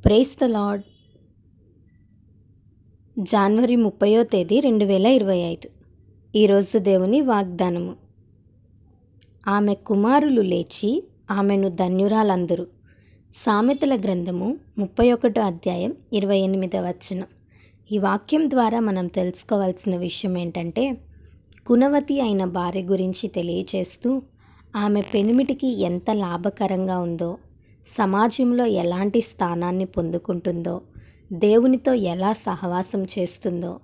Praise the lord. జనవరి 30వ తేదీ 2025. ఈరోజు దేవుని వాగ్దానము. ఆమె కుమారులు లేచి ఆమెను ధన్యురాలందరు. సామెతల గ్రంథము 31వ అధ్యాయం 28వ వచనం. ఈ వాక్యం ద్వారా మనం తెలుసుకోవాల్సిన విషయం ఏంటంటే, గుణవతి అయిన భార్య గురించి తెలియచేస్తూ ఆమె పెనిమిటికి ఎంత లాభకరంగా ఉందో, సమాజంలో ఎలాంటి స్థానాన్ని పొందుకుంటుందో, దేవునితో ఎలా సహవాసం చేస్తుందో,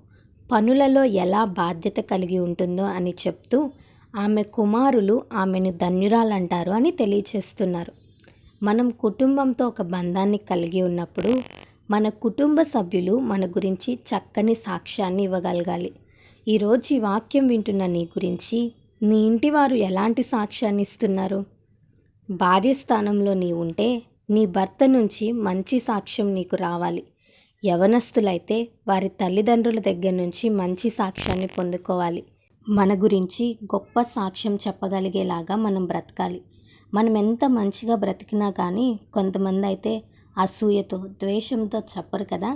పనులలో ఎలా బాధ్యత కలిగి ఉంటుందో అని చెప్తూ ఆమె కుమారులు ఆమెను ధన్యురాలంటారు అని తెలియచేస్తున్నారు. మనం కుటుంబంతో ఒక బంధాన్ని కలిగి ఉన్నప్పుడు మన కుటుంబ సభ్యులు మన గురించి చక్కని సాక్ష్యాన్ని ఇవ్వగలగాలి. ఈరోజు ఈ వాక్యం వింటున్న నీ గురించి నీ ఇంటి వారు ఎలాంటి సాక్ష్యాన్ని ఇస్తున్నారు? భార్య స్థానంలో నీ ఉంటే నీ భర్త నుంచి మంచి సాక్ష్యం నీకు రావాలి. యవనస్తులైతే వారి తల్లిదండ్రుల దగ్గర నుంచి మంచి సాక్ష్యాన్ని పొందుకోవాలి. మన గురించి గొప్ప సాక్ష్యం చెప్పగలిగేలాగా మనం బ్రతకాలి. మనం ఎంత మంచిగా బ్రతికినా కానీ కొంతమంది అయితే అసూయతో, ద్వేషంతో చెప్పరు కదా.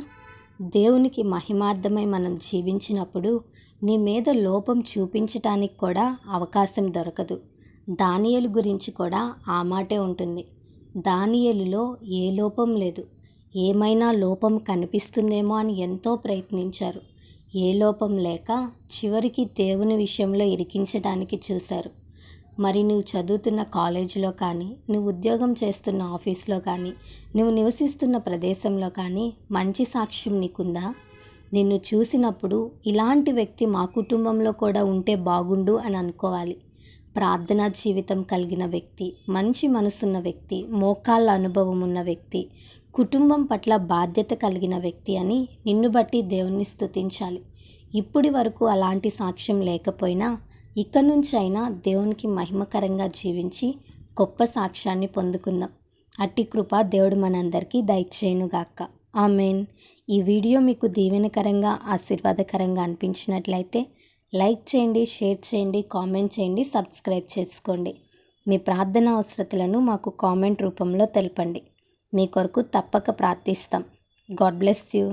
దేవునికి మహిమార్థమై మనం జీవించినప్పుడు నీ మీద లోపం చూపించటానికి కూడా అవకాశం దొరకదు. దానియేలు గురించి కూడా ఆ మాటే ఉంటుంది. దానియేలులో ఏ లోపం లేదు. ఏమైనా లోపం కనిపిస్తుందేమో అని ఎంతో ప్రయత్నించారు. ఏ లోపం లేక చివరికి దేవుని విషయంలో ఇరికించడానికి చూశారు. మరి నువ్వు చదువుతున్న కాలేజీలో కానీ, నువ్వు ఉద్యోగం చేస్తున్న ఆఫీస్లో కానీ, నువ్వు నివసిస్తున్న ప్రదేశంలో కానీ మంచి సాక్ష్యం నీకుందా? నిన్ను చూసినప్పుడు ఇలాంటి వ్యక్తి మా కుటుంబంలో కూడా ఉంటే బాగుండు అని అనుకోవాలి. ప్రార్థనా జీవితం కలిగిన వ్యక్తి, మంచి మనసున్న వ్యక్తి, మోకాళ్ళ అనుభవం ఉన్న వ్యక్తి, కుటుంబం పట్ల బాధ్యత కలిగిన వ్యక్తి అని నిన్ను బట్టి దేవుణ్ణి స్తుతించాలి. ఇప్పటి వరకు అలాంటి సాక్ష్యం లేకపోయినా ఇక నుంచి అయినా దేవునికి మహిమకరంగా జీవించి గొప్ప సాక్ష్యాన్ని పొందుకుందాం. అట్టి కృప దేవుడు మనందరికీ దయచేయునుగాక. ఆమేన్. ఈ వీడియో మీకు దీవెనకరంగా, ఆశీర్వాదకరంగా అనిపించినట్లయితే లైక్ చేయండి, షేర్ చేయండి, కామెంట్ చేయండి, సబ్స్క్రైబ్ చేసుకోండి. మీ ప్రార్థన అవసరతలను మాకు కామెంట్ రూపంలో తెలపండి. మీ కొరకు తప్పక ప్రార్థిస్తాం. God bless you.